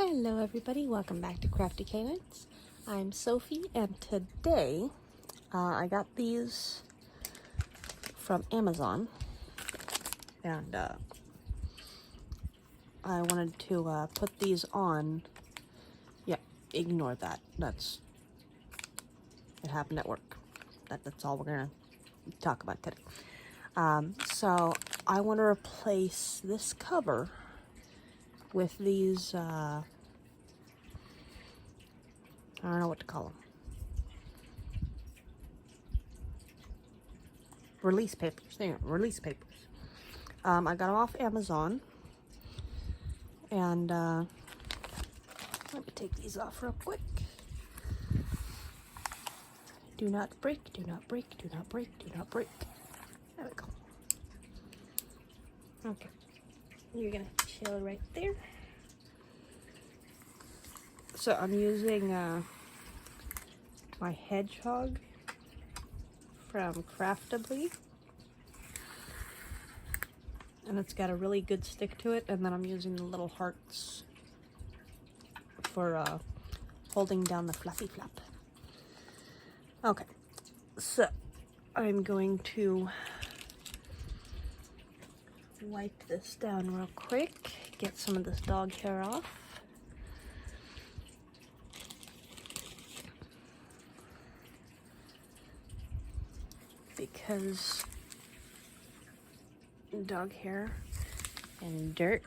Hello everybody, welcome back to Crafty Canines. I'm Sophie, and today I got these from Amazon, and I wanted to put these on. Yeah, ignore that. It happened at work. That's all we're gonna talk about today. So I want to replace this cover with these, I don't know what to call them. Release papers. There, release papers. I got them off Amazon. And, let me take these off real quick. Do not break, do not break, do not break, do not break. There we go. Okay. You're gonna chill right there. So I'm using my hedgehog from Craftibly, and it's got a really good stick to it, and then I'm using the little hearts for holding down the fluffy flap. Okay, so I'm going to wipe this down real quick, get some of this dog hair off. Because dog hair and dirt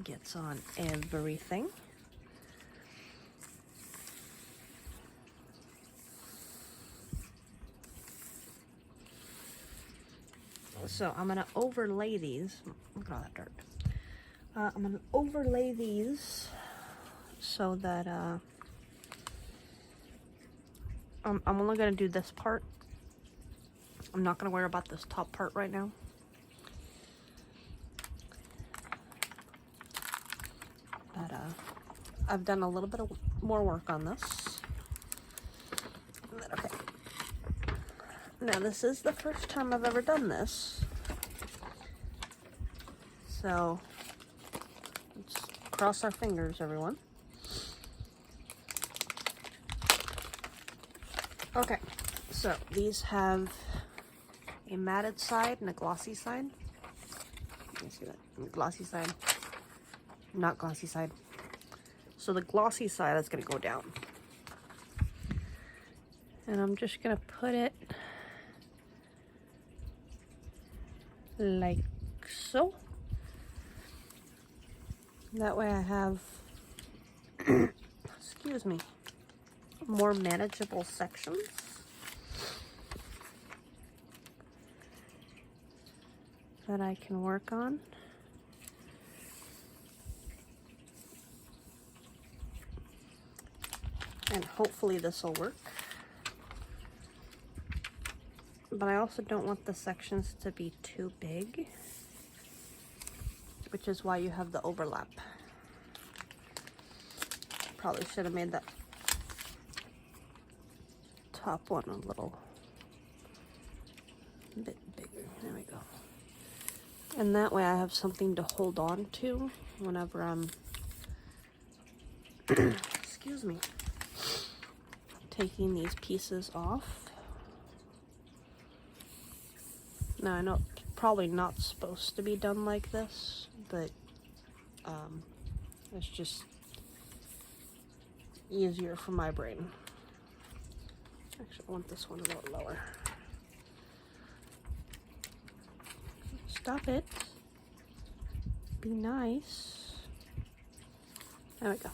gets on everything. So I'm gonna overlay these. Look at all that dirt. I'm gonna overlay these so that I'm only gonna do this part. I'm not gonna worry about this top part right now. But I've done a little bit of more work on this. Okay. Now this is the first time I've ever done this, so let's cross our fingers, everyone. Okay, so these have a matted side and a glossy side. You can see that. Glossy side, not glossy side. So the glossy side is going to go down. And I'm just going to put it like so. That way I have, excuse me, more manageable sections. That I can work on. And hopefully this will work. But I also don't want the sections to be too big, which is why you have the overlap. Probably should have made that top one a little bit bigger. There we go. And that way I have something to hold on to whenever I'm, excuse me, taking these pieces off. Now I know it's probably not supposed to be done like this, but it's just easier for my brain. Actually, I want this one a little lower. Stop it. Be nice. There we go.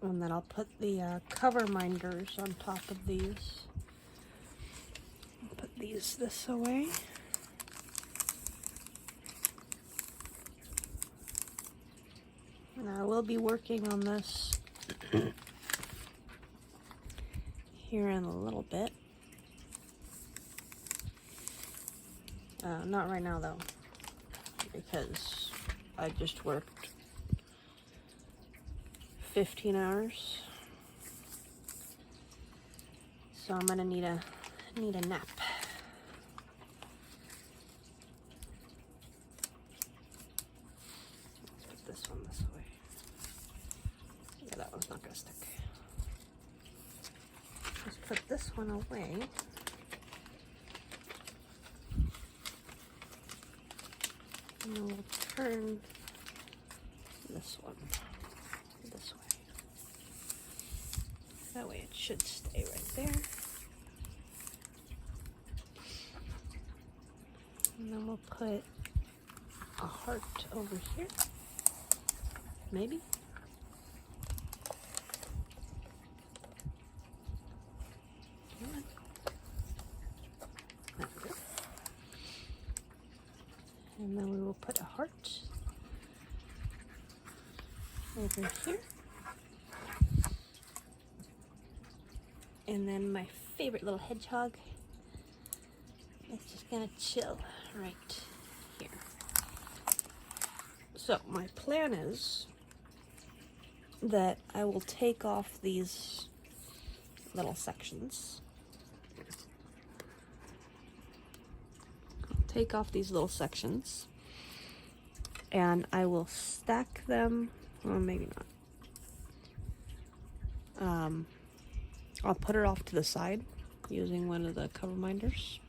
And then I'll put the cover minders on top of these. I'll put these this away. And I will be working on this here in a little bit. Not right now though, because I just worked 15 hours So I'm gonna need a nap. Let's put this one this way. Yeah, that one's not gonna stick. Let's put this one away. And then we'll turn this one this way. That way it should stay right there. And then we'll put a heart over here. Maybe. Come on. There we go. And then we will put a heart over here. And then my favorite little hedgehog is just gonna chill right here. So my plan is that I will take off these little sections. Take off these little sections and I will stack them, well, maybe not. I'll put it off to the side using one of the cover minders.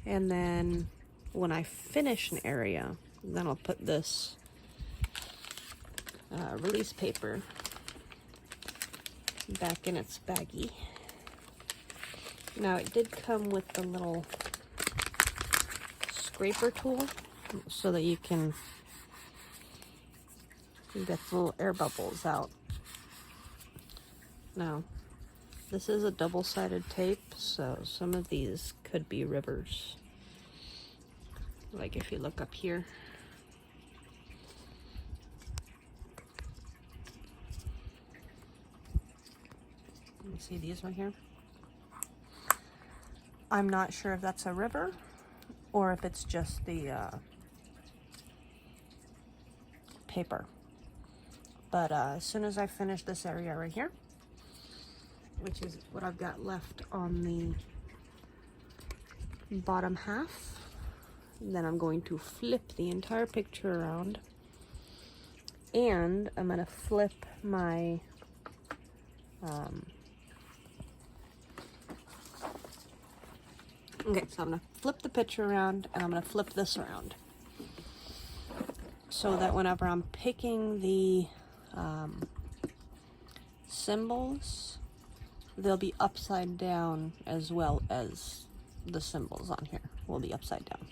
And then when I finish an area, then I'll put this release paper back in its baggie. Now it did come with the little scraper tool so that you can get the little air bubbles out. Now, this is a double-sided tape, so some of these could be rivers. Like if you look up here. You see these right here? I'm not sure if that's a river or if it's just the paper. But as soon as I finish this area right here, which is what I've got left on the bottom half, then I'm going to flip the entire picture around, and I'm gonna flip my okay, so I'm gonna flip the picture around and I'm gonna flip this around so that whenever I'm picking the symbols, they'll be upside down, as well as the symbols on here will be upside down.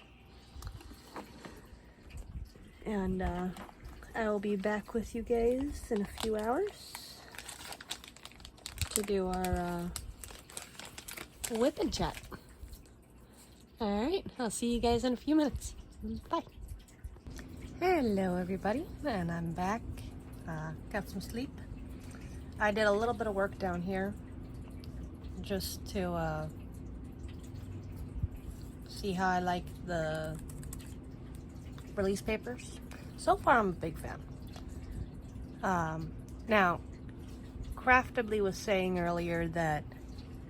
And I will be back with you guys in a few hours to do our Wipnchat. Alright, I'll see you guys in a few minutes. Bye. Hello everybody, and I'm back. Got some sleep. I did a little bit of work down here just to see how I like the release papers. So far I'm a big fan. Now, Craftibly was saying earlier that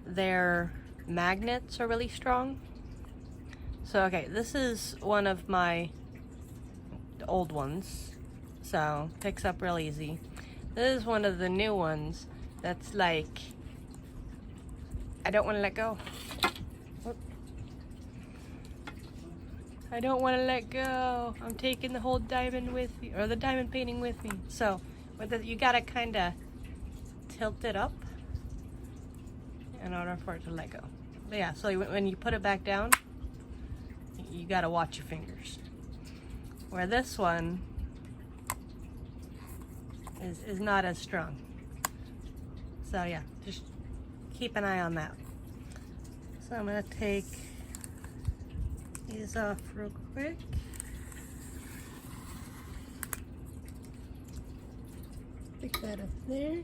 their magnets are really strong. So okay, this is one of my old ones, so picks up real easy. This is one of the new ones that's like, I don't want to let go. I don't want to let go. I'm taking the whole diamond with me, or the diamond painting with me. So with it, you gotta kind of tilt it up in order for it to let go. But yeah, so when you put it back down, you gotta watch your fingers. Where this one is not as strong. So yeah, just keep an eye on that. So I'm gonna take these off real quick. Stick that up there.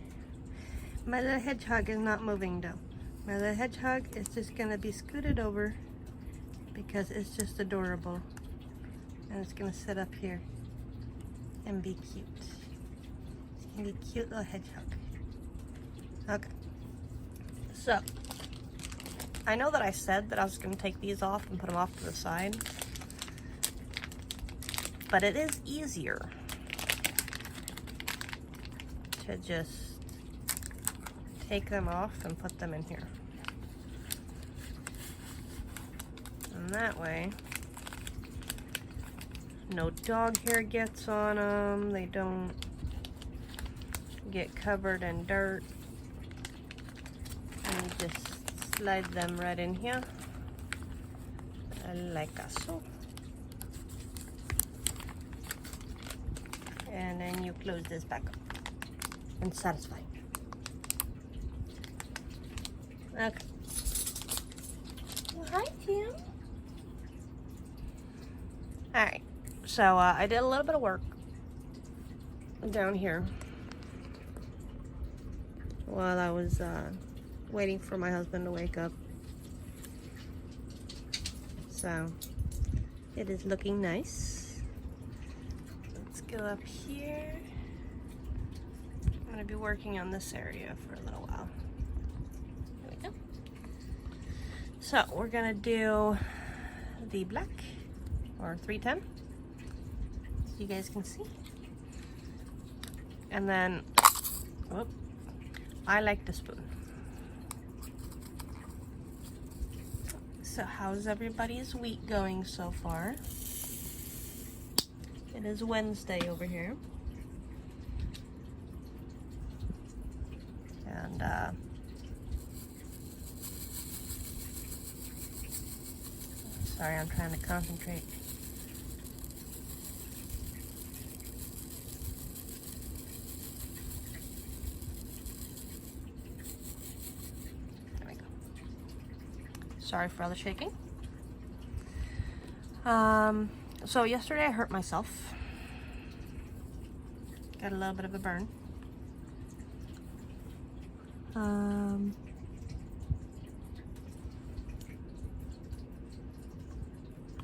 My little hedgehog is not moving though. My little hedgehog is just gonna be scooted over because it's just adorable. And it's gonna sit up here and be cute. It's gonna be a cute little hedgehog. Okay. So I know that I said that I was going to take these off and put them off to the side, but it is easier to just take them off and put them in here. And that way, no dog hair gets on them, they don't get covered in dirt, and you just slide them right in here, like so. And then you close this back up. And satisfying. Okay. Well, hi, Tim. Alright, so I did a little bit of work down here while I was waiting for my husband to wake up. So it is looking nice. Let's go up here. I'm going to be working on this area for a little while. There we go. So we're going to do the black, or 310, so you guys can see. And then, whoop, I like the spoon. So how's everybody's week going so far? It is Wednesday over here. And sorry, I'm trying to concentrate. There we go. Sorry for all the shaking. So yesterday I hurt myself. Got a little bit of a burn.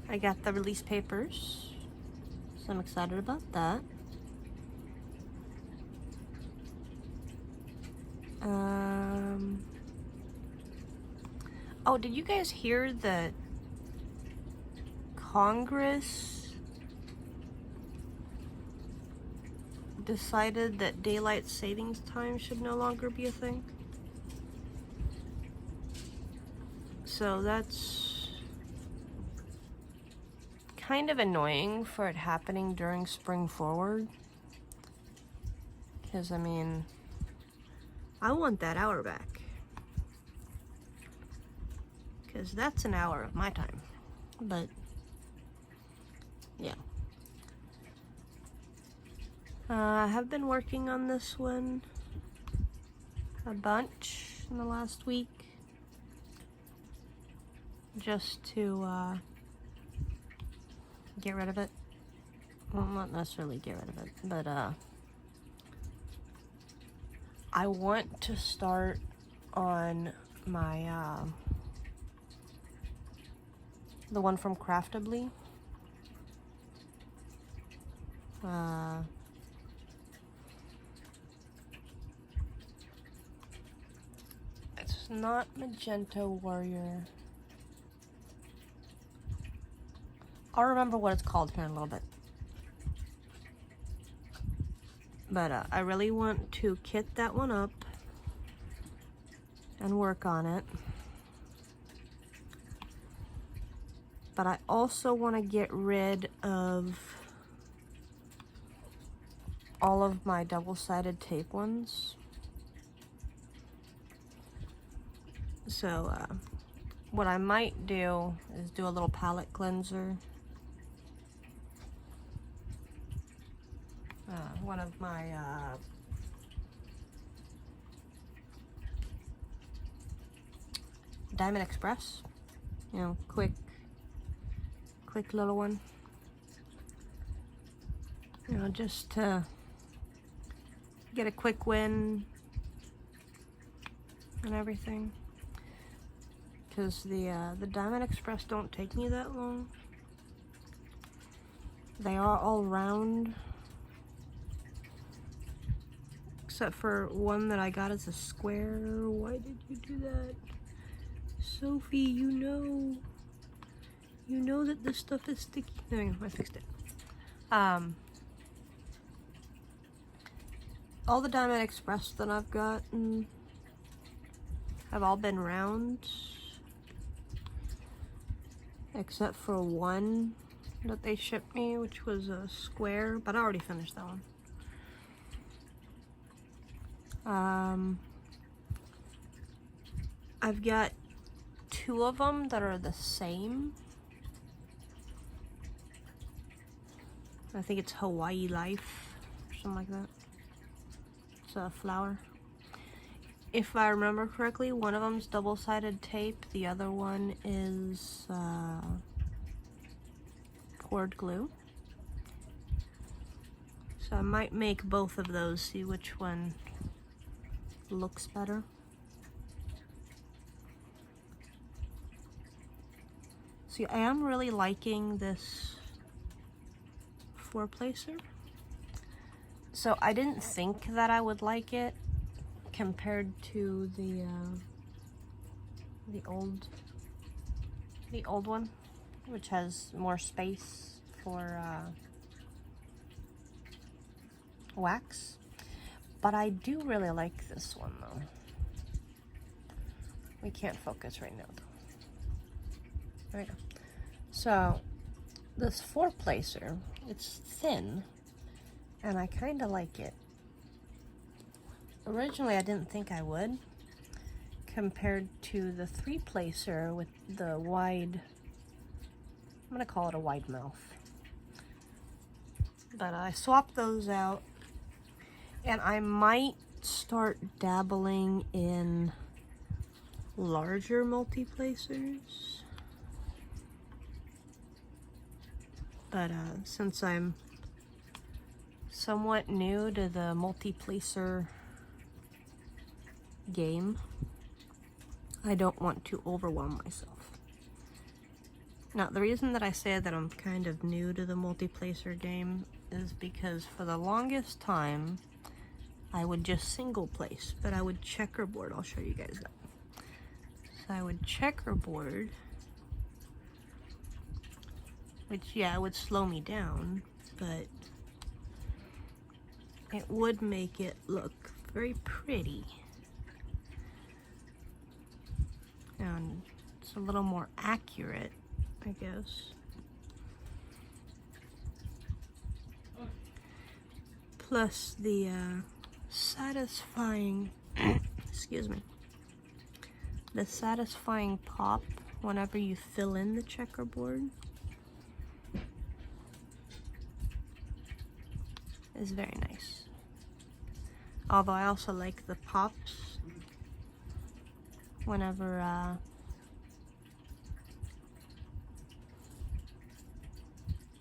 I got the release papers, so I'm excited about that. Oh, did you guys hear that Congress decided that daylight savings time should no longer be a thing? So that's kind of annoying for it happening during spring forward. Because, I mean, I want that hour back. Because that's an hour of my time. But, yeah. I have been working on this one a bunch in the last week. Just to get rid of it. Well, not necessarily get rid of it, but I want to start on my the one from Craftibly. It's not Magenta Warrior. I'll remember what it's called here in a little bit. But I really want to kit that one up and work on it. But I also want to get rid of all of my double-sided tape ones. So what I might do is do a little palette cleanser. One of my Diamond Express, you know, quick little one, you know, just to get a quick win and everything, because the Diamond Express don't take me that long. They are all round, except for one that I got as a square. Why did you do that? Sophie, you know that this stuff is sticky. There we go, I fixed it. All the Diamond Express that I've gotten have all been round, except for one that they shipped me, which was a square, but I already finished that one. I've got 2 of them that are the same. I think it's Hawaii Life or something like that. It's a flower. If I remember correctly, one of them's double-sided tape, the other one is poured glue. So I might make both of those, see which one looks better. See, I am really liking this 4-placer. So I didn't think that I would like it compared to the old one, which has more space for wax. But I do really like this one though. We can't focus right now though. There we go. So this 4-placer, it's thin, and I kind of like it. Originally, I didn't think I would, compared to the 3-placer with the wide, I'm gonna call it a wide mouth. But I swapped those out, and I might start dabbling in larger multi-placers. But since I'm somewhat new to the multi-placer game, I don't want to overwhelm myself. Now, the reason that I say that I'm kind of new to the multi-placer game is because for the longest time, I would just single place, but I would checkerboard. I'll show you guys that. So I would checkerboard, which, yeah, it would slow me down, but it would make it look very pretty. And it's a little more accurate, I guess. Plus the satisfying, excuse me, the satisfying pop whenever you fill in the checkerboard is very nice. Although I also like the pops whenever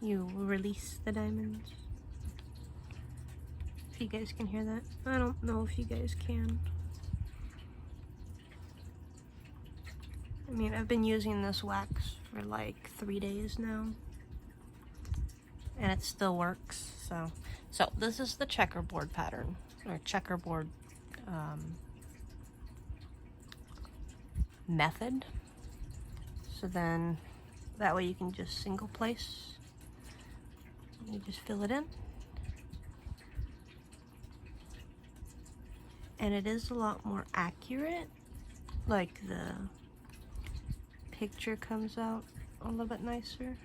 you release the diamonds. If you guys can hear that. I don't know if you guys can. I mean, I've been using this wax for like 3 days now, and it still works. So this is the checkerboard pattern, or checkerboard method. So then that way you can just single place. You just fill it in. And it is a lot more accurate. Like the picture comes out a little bit nicer,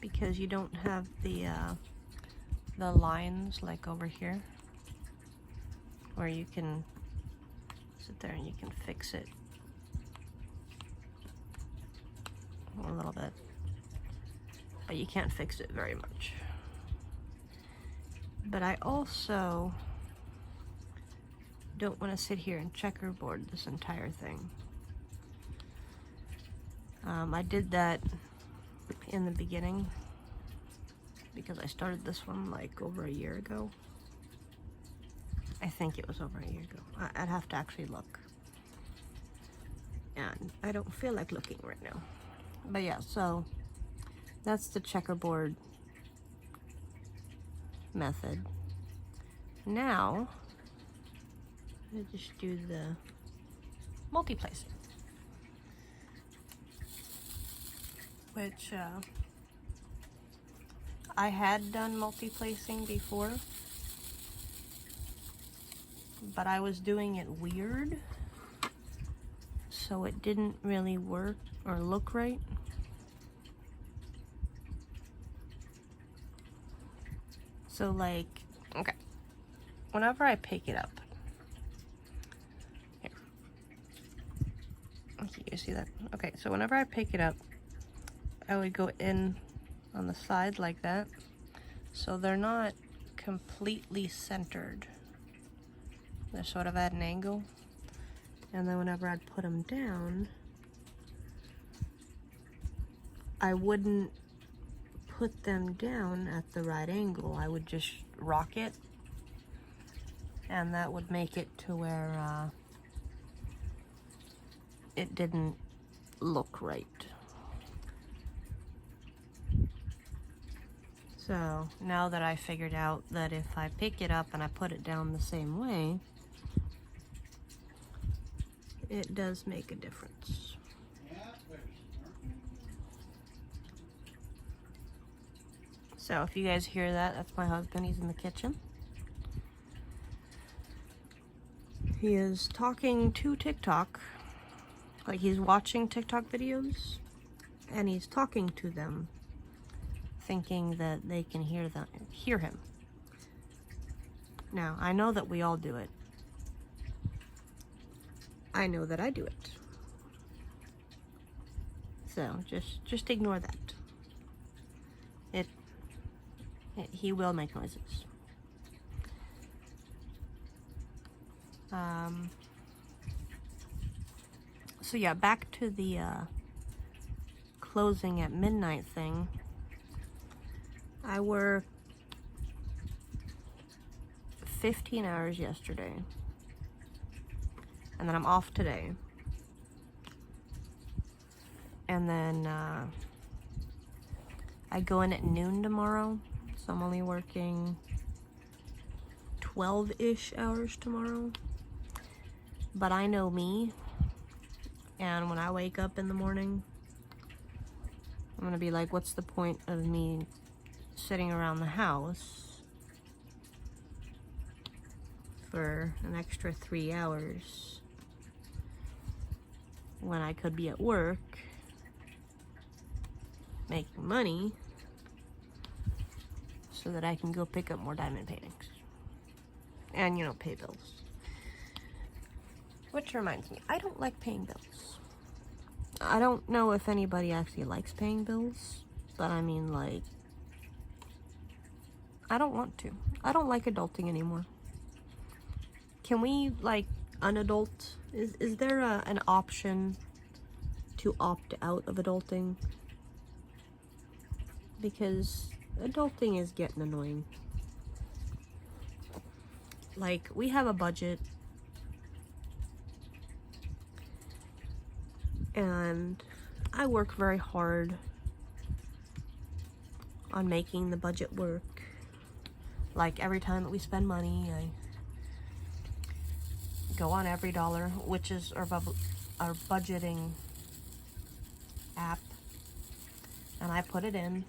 because you don't have the lines like over here, where you can sit there and you can fix it a little bit, but you can't fix it very much. But I also don't want to sit here and checkerboard this entire thing. I did that in the beginning because I started this one like over a year ago. I think it was over a year ago. I'd have to actually look. And I don't feel like looking right now. But yeah, so that's the checkerboard method. Now, I just do the multi-placing. Which I had done multi-placing before, but I was doing it weird, so it didn't really work or look right. So like, okay, whenever I pick it up, here, okay, you see that? Okay, so whenever I pick it up, I would go in on the side like that, so they're not completely centered. They're sort of at an angle. And then whenever I'd put them down, I wouldn't put them down at the right angle. I would just rock it, and that would make it to where it didn't look right. So now that I figured out that if I pick it up and I put it down the same way, it does make a difference. So if you guys hear that, that's my husband. He's in the kitchen. He is talking to TikTok. Like, he's watching TikTok videos and he's talking to them, thinking that they can hear him. Now, I know that we all do it. I know that I do it. So just ignore that. He will make noises. So yeah, back to the closing at midnight thing. I worked 15 hours yesterday, and then I'm off today. And then I go in at noon tomorrow, so I'm only working 12-ish hours tomorrow. But I know me, and when I wake up in the morning, I'm gonna be like, what's the point of me sitting around the house for an extra 3 hours when I could be at work making money so that I can go pick up more diamond paintings and, you know, pay bills. Which reminds me, I don't like paying bills. I don't know if anybody actually likes paying bills, but I mean, like, I don't want to. I don't like adulting anymore. Can we, like, unadult? Is there an option to opt out of adulting? Because adulting is getting annoying. Like, we have a budget, and I work very hard on making the budget work. Like, every time that we spend money, I go on Every Dollar, which is our budgeting app, and I put it in,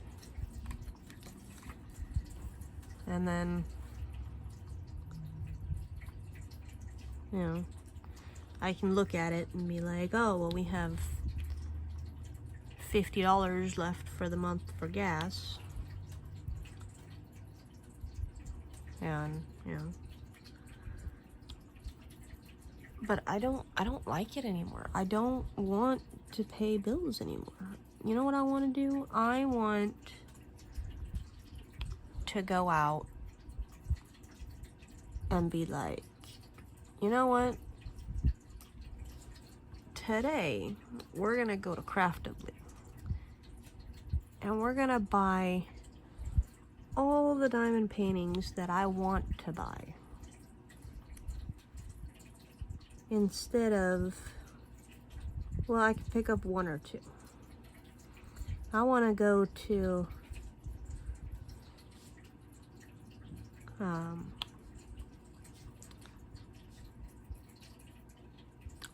and then, you know, I can look at it and be like, oh, well, we have $50 left for the month for gas, and, you know, but I don't like it anymore. I don't want to pay bills anymore. You know what I want to do? I want to go out and be like, you know what? Today, we're gonna go to Craftibly, and we're gonna buy all the diamond paintings that I want to buy, instead of, well, I can pick up one or two. I want to go to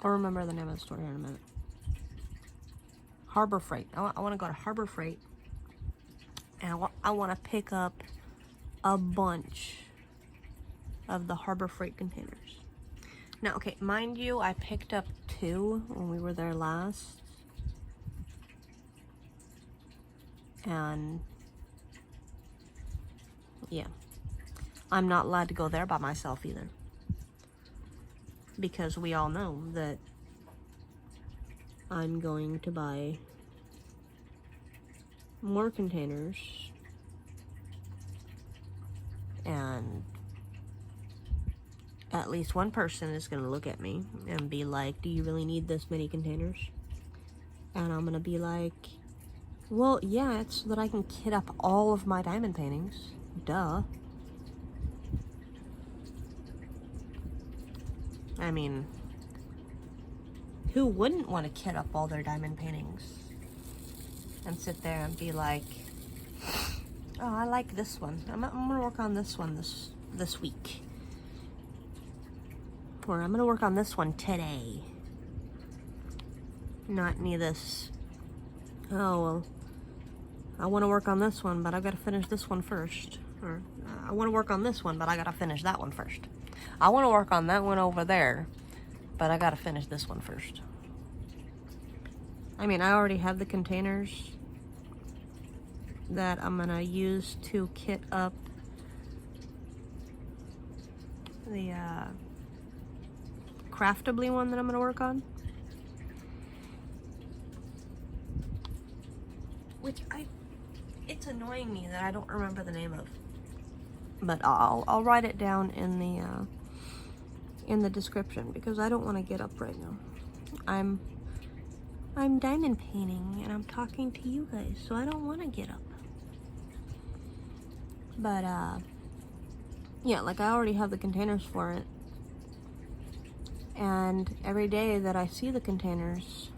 I'll remember the name of the store here in a minute. Harbor Freight. I want to go to Harbor Freight. And I want to pick up a bunch of the Harbor Freight containers. Now, okay, mind you, I picked up 2 when we were there last. And yeah, I'm not allowed to go there by myself either. Because we all know that I'm going to buy more containers, and at least one person is going to look at me and be like, do you really need this many containers? And I'm going to be like, well, yeah, it's so that I can kit up all of my diamond paintings. Duh. I mean, who wouldn't want to kit up all their diamond paintings and sit there and be like, oh, I like this one. I'm gonna work on this one this week. Or I'm gonna work on this one today. Not any of this, oh, well, I want to work on this one, but I gotta finish this one first. Or, I want to work on this one, but I gotta finish that one first. I want to work on that one over there, but I gotta finish this one first. I mean, I already have the containers that I'm gonna use to kit up the Craftibly one that I'm gonna work on. Which it's annoying me that I don't remember the name of. But I'll write it down in the description, because I don't want to get up right now. I'm diamond painting and I'm talking to you guys, so I don't want to get up. But yeah, like I already have the containers for it. And every day that I see the containers,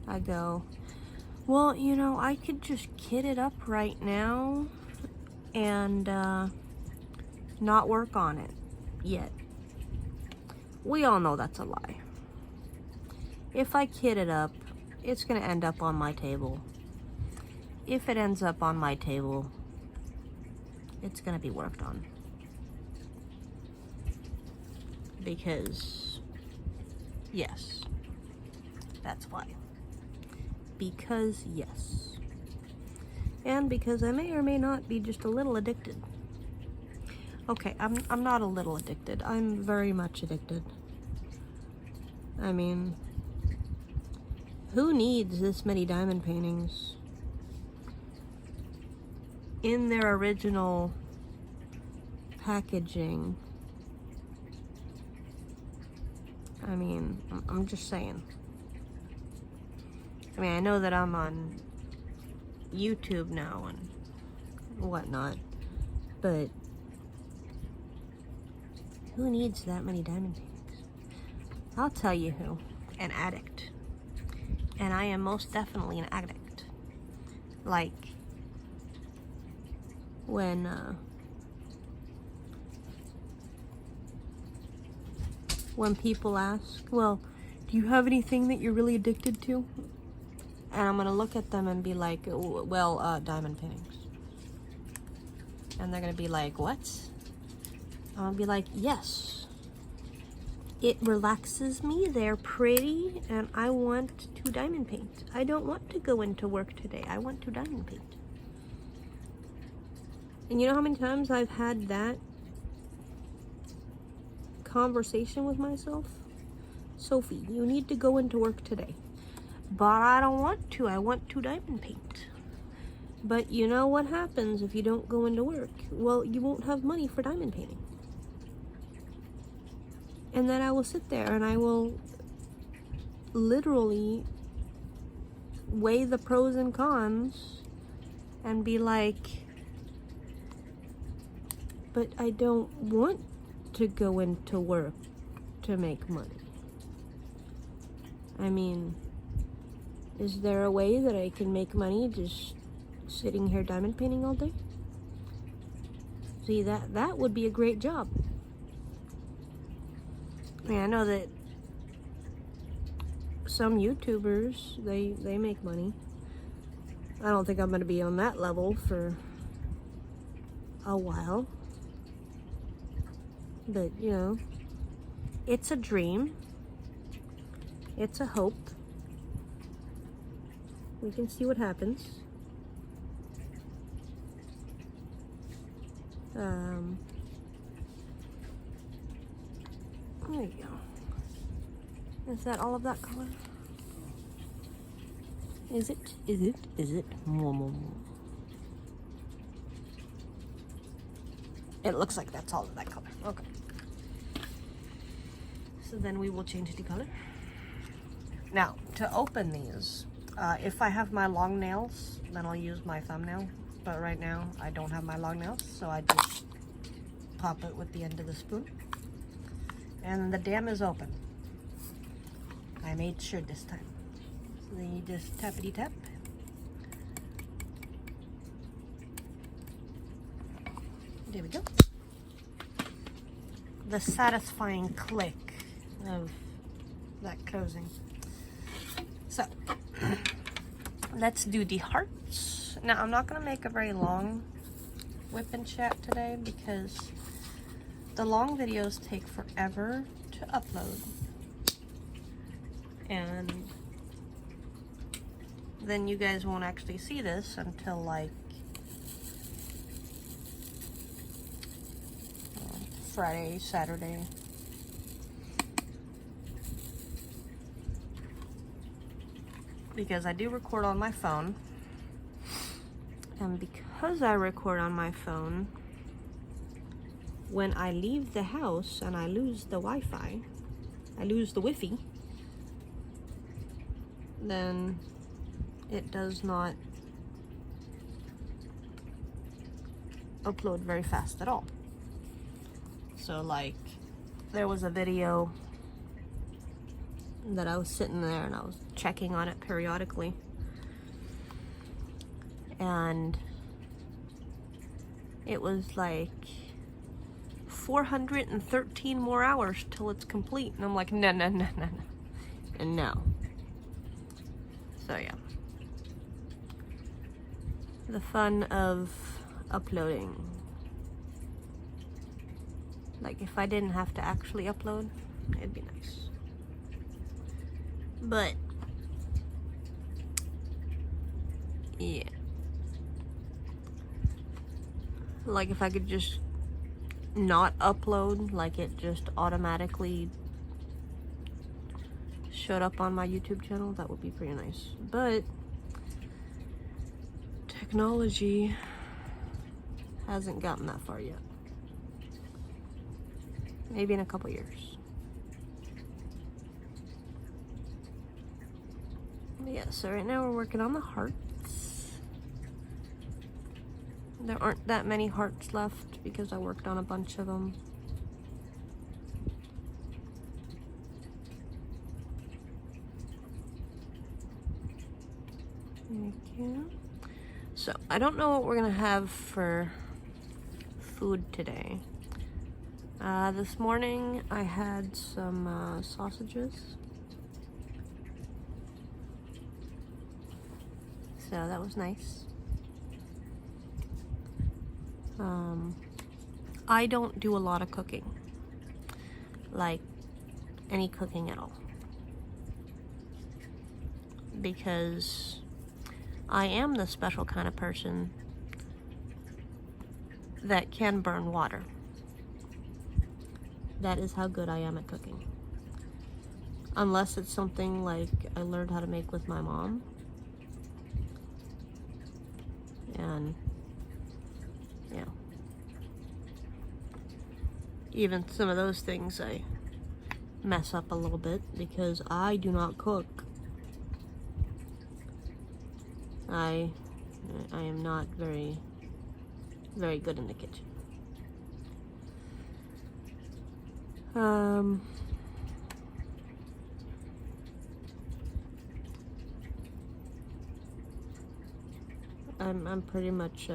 I go, well, you know, I could just kit it up right now and not work on it yet. We all know that's a lie. If I kit it up, it's gonna end up on my table. If it ends up on my table, it's gonna be worked on. Because, yes, that's why. Because, yes. And because I may or may not be just a little addicted. Okay, I'm not a little addicted. I'm very much addicted. I mean, who needs this many diamond paintings in their original packaging? I mean, I'm just saying. I mean, I know that I'm on YouTube now and whatnot, but who needs that many diamond paintings? I'll tell you who. An addict. And I am most definitely an addict. Like, when people ask, well, do you have anything that you're really addicted to? And I'm gonna look at them and be like, well, diamond paintings. And they're gonna be like, what? I'm gonna be like, yes. It relaxes me, they're pretty, and I want to diamond paint. I don't want to go into work today, I want to diamond paint. And you know how many times I've had that conversation with myself? Sophie, you need to go into work today. But I don't want to. I want to diamond paint. But you know what happens if you don't go into work? Well, you won't have money for diamond painting. And then I will sit there and I will literally weigh the pros and cons and be like, but I don't want to go into work to make money. I mean, is there a way that I can make money just sitting here diamond painting all day? See, that would be a great job. I mean, I know that some YouTubers, they make money. I don't think I'm going to be on that level for a while. But, you know, it's a dream. It's a hope. We can see what happens. There you go. Is that all of that color? Is it? Is it? Is it? It looks like that's all of that color. Okay. So then we will change the color. Now, to open these, if I have my long nails, then I'll use my thumbnail. But right now, I don't have my long nails, so I just pop it with the end of the spoon. And the dam is open. I made sure this time. So then you just tappity tap. There we go. The satisfying click of that closing. So, let's do the hearts. Now, I'm not going to make a very long Wipnchat today because the long videos take forever to upload. And then you guys won't actually see this until like Friday, Saturday. Because I do record on my phone. And because I record on my phone, when I leave the house and I lose the Wi-Fi, I lose the Wi-Fi, then it does not upload very fast at all. So like, there was a video that I was sitting there and I was checking on it periodically. And it was like 413 more hours till it's complete. And I'm like, no. And no. So yeah. The fun of uploading. Like if I didn't have to actually upload, it'd be nice. But yeah. Like if I could just not upload, like it just automatically showed up on my YouTube channel, that would be pretty nice. But technology hasn't gotten that far yet. Maybe in a couple years. But yeah, so right now we're working on the hearts. There aren't that many hearts left because I worked on a bunch of them. Thank you. So, I don't know what we're gonna have for food today. This morning I had some sausages. So that was nice. I don't do a lot of cooking. Like, any cooking at all. Because I am the special kind of person that can burn water. That is how good I am at cooking. Unless it's something like I learned how to make with my mom. And yeah. Even some of those things I mess up a little bit because I do not cook. I am not very good in the kitchen. I'm pretty much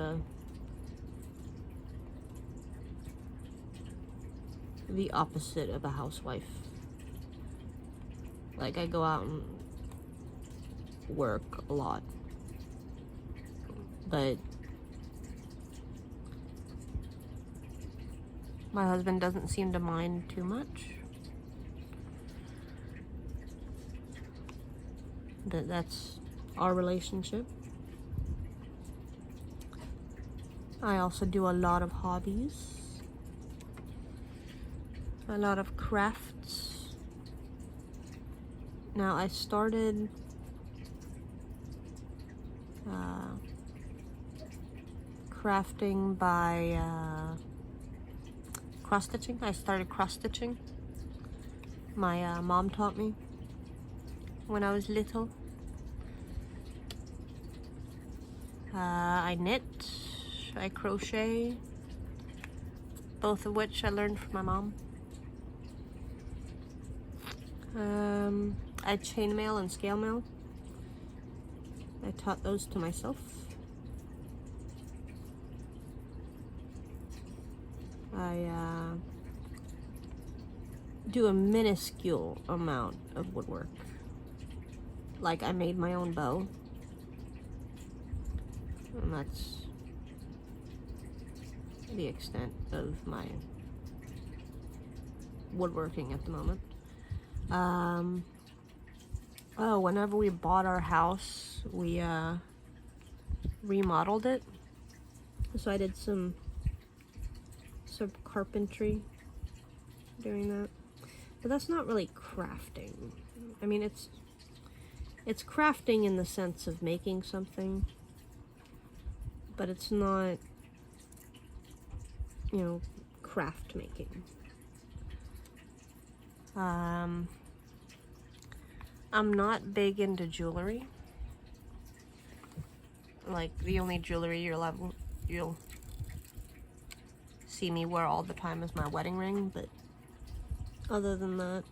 the opposite of a housewife. Like I go out and work a lot. But my husband doesn't seem to mind too much. That's our relationship. I also do a lot of hobbies. A lot of crafts. Now I started crafting by cross-stitching. I started cross-stitching. My mom taught me when I was little. I knit, I crochet, both of which I learned from my mom. I chainmail and scale mail. I taught those to myself. I do a minuscule amount of woodwork. Like I made my own bow. And that's the extent of my woodworking at the moment. Oh, whenever we bought our house, we remodeled it. So I did some carpentry during that. But that's not really crafting. I mean, it's crafting in the sense of making something, but it's not, you know, craft making. I'm not big into jewelry. Like, the only jewelry you'll see me wear all the time is my wedding ring, but other than that,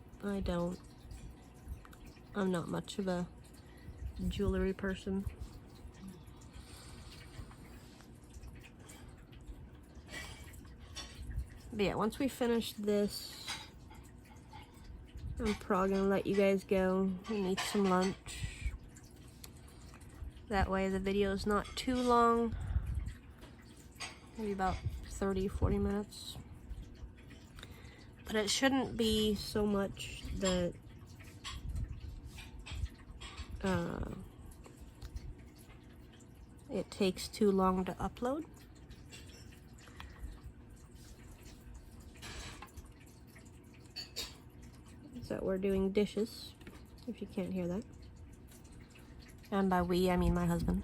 I'm not much of a jewelry person. But yeah, once we finish this, I'm probably gonna let you guys go and eat some lunch. That way the video is not too long. Maybe about 30-40 minutes. But it shouldn't be so much that it takes too long to upload. So we're doing dishes, if you can't hear that. And by we, I mean my husband.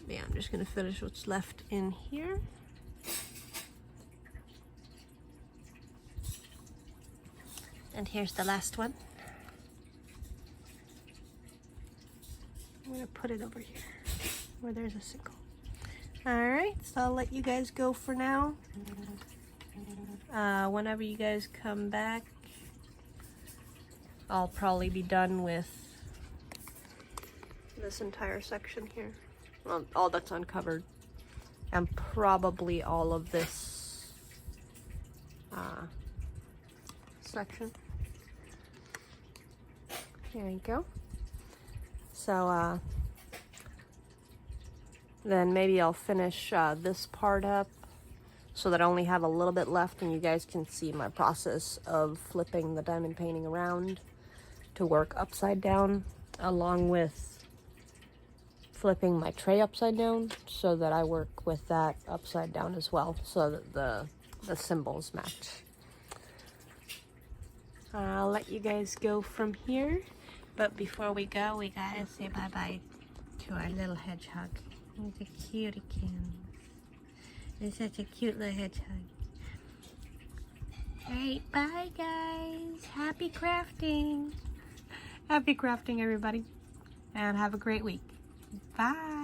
Yeah, I'm just gonna finish what's left in here. And here's the last one. I'm gonna put it over here where there's a sickle. Alright, so I'll let you guys go for now. Whenever you guys come back, I'll probably be done with this entire section here. Well, all that's uncovered. And probably all of this section. There you go. So, then maybe I'll finish this part up so that I only have a little bit left and you guys can see my process of flipping the diamond painting around to work upside down, along with flipping my tray upside down so that I work with that upside down as well, so that the symbols match. I'll let you guys go from here, but before we go, we gotta say bye-bye to our little hedgehog. He's a cutie-kin. He's such a cute little hedgehog. Alright, bye guys. Happy crafting. Happy crafting, everybody. And have a great week. Bye.